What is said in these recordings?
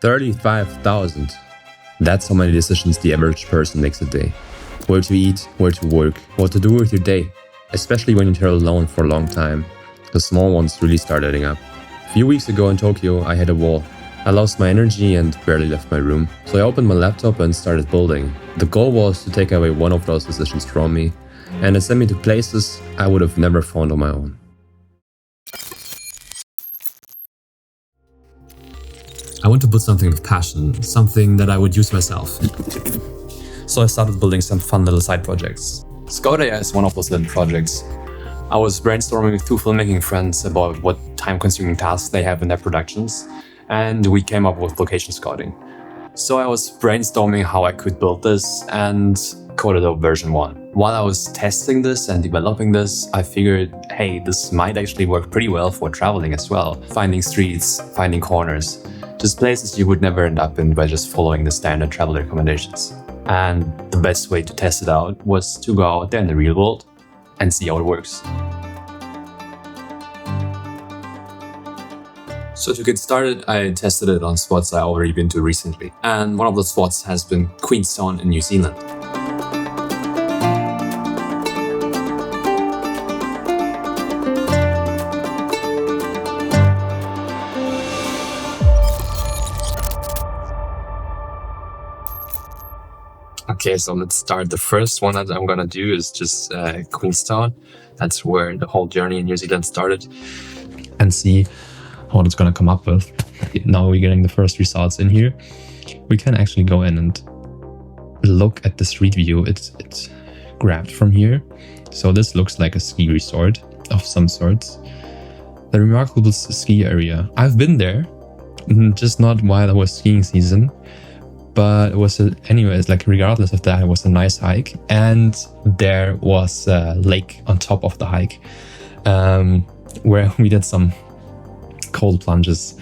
35,000. That's how many decisions the average person makes a day. Where to eat, where to work, what to do with your day. Especially when you travel alone for a long time. The small ones really start adding up. A few weeks ago in Tokyo, I hit a wall. I lost my energy and barely left my room. So I opened my laptop and started building. The goal was to take away one of those decisions from me, and it sent me to places I would have never found on my own. I want to build something with passion, something that I would use myself. So I started building some fun little side projects. Koto City I is one of those little projects. I was brainstorming with two filmmaking friends about what time-consuming tasks they have in their productions, and we came up with location scouting. So I was brainstorming how I could build this and coded up version 1. While I was testing this and developing this, I figured, hey, this might actually work pretty well for traveling as well. Finding streets, finding corners, just places you would never end up in by just following the standard travel recommendations. And the best way to test it out was to go out there in the real world and see how it works. So to get started, I tested it on spots I've already been to recently. And one of those spots has been Queenstown in New Zealand. Okay, so let's start. The first one that I'm gonna do is just Queenstown. That's where the whole journey in New Zealand started. And see what it's gonna come up with. Now we're getting the first results in here. We can actually go in and look at the street view. It's grabbed from here. So this looks like a ski resort of some sorts. The remarkable ski area. I've been there, just not while it was skiing season. But it was, anyways, like regardless of that, it was a nice hike. And there was a lake on top of the hike where we did some cold plunges,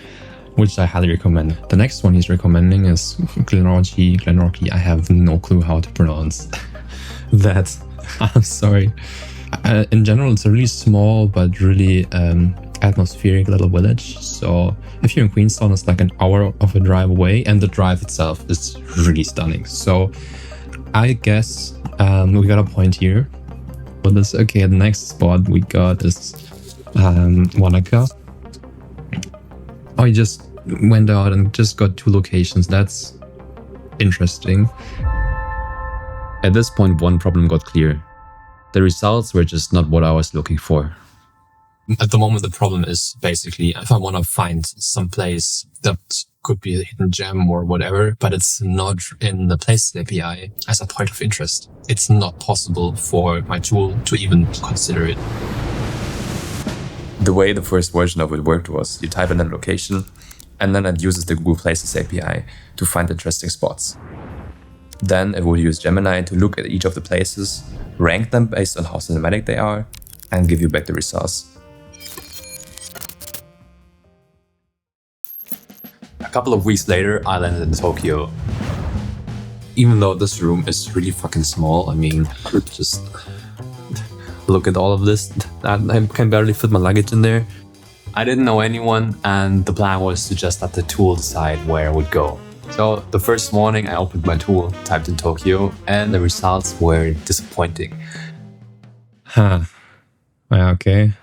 which I highly recommend. The next one he's recommending is Glenorchy. I have no clue how to pronounce that. I'm sorry. In general, it's a really small but really atmospheric little village. So if you're in Queenstown, it's like an hour of a drive away, and the drive itself is really stunning. So I guess we got a point here. But this, okay, the next spot we got is Wanaka. I just went out and just got 2 locations. That's interesting. At this point, one problem got clear. The results were just not what I was looking for. At the moment, the problem is basically if I want to find some place that could be a hidden gem or whatever, but it's not in the Places API as a point of interest. It's not possible for my tool to even consider it. The way the first version of it worked was you type in a location, and then it uses the Google Places API to find interesting spots. Then it would use Gemini to look at each of the places, rank them based on how cinematic they are, and give you back the results. A couple of weeks later, I landed in Tokyo. Even though this room is really fucking small, I mean, just look at all of this. I can barely fit my luggage in there. I didn't know anyone, and the plan was to just let the tool decide where it would go. So the first morning I opened my tool, typed in Tokyo, and the results were disappointing. Okay.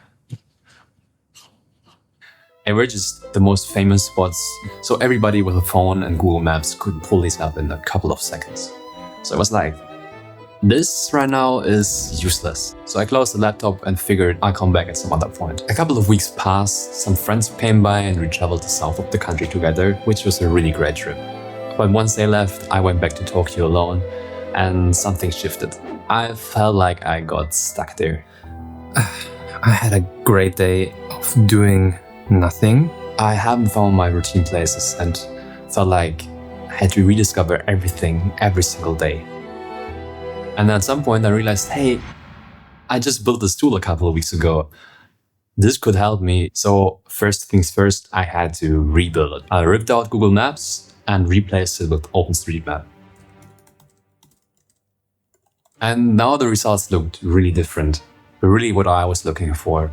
They were just the most famous spots, so everybody with a phone and Google Maps could pull these up in a couple of seconds. So I was like, this right now is useless. So I closed the laptop and figured I'll come back at some other point. A couple of weeks passed, some friends came by and we traveled the south of the country together, which was a really great trip. But once they left, I went back to Tokyo alone and something shifted. I felt like I got stuck there. I had a great day of doing nothing. I haven't found my routine places and felt like I had to rediscover everything every single day. And at some point I realized, hey, I just built this tool a couple of weeks ago. This could help me. So first things first, I had to rebuild it. I ripped out Google Maps and replaced it with OpenStreetMap. And now the results looked really different. Really what I was looking for.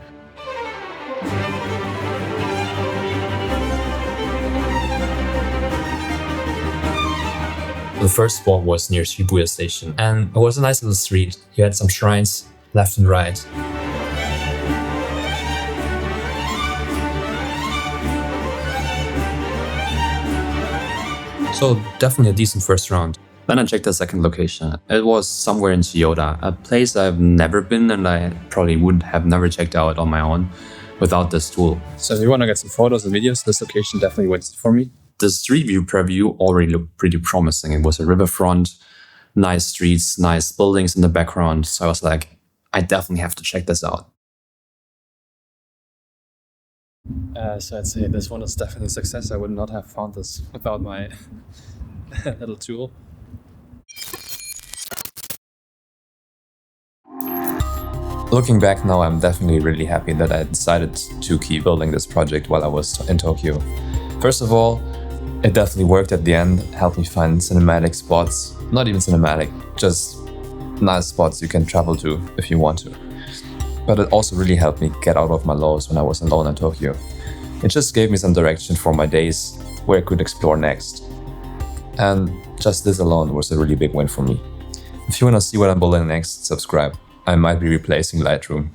The first spot was near Shibuya Station, and it was a nice little street. You had some shrines left and right. So definitely a decent first round. Then I checked the second location. It was somewhere in Chiyoda, a place I've never been and I probably would have never checked out on my own without this tool. So if you want to get some photos and videos, this location definitely wins for me. The street view preview already looked pretty promising. It was a riverfront, nice streets, nice buildings in the background. So I was like, I definitely have to check this out. So I'd say this one is definitely a success. I would not have found this without my little tool. Looking back now, I'm definitely really happy that I decided to keep building this project while I was in Tokyo. First of all, it definitely worked at the end, helped me find cinematic spots, not even cinematic, just nice spots you can travel to if you want to. But it also really helped me get out of my lows when I was alone in Tokyo. It just gave me some direction for my days, where I could explore next. And just this alone was a really big win for me. If you want to see what I'm building next, subscribe. I might be replacing Lightroom.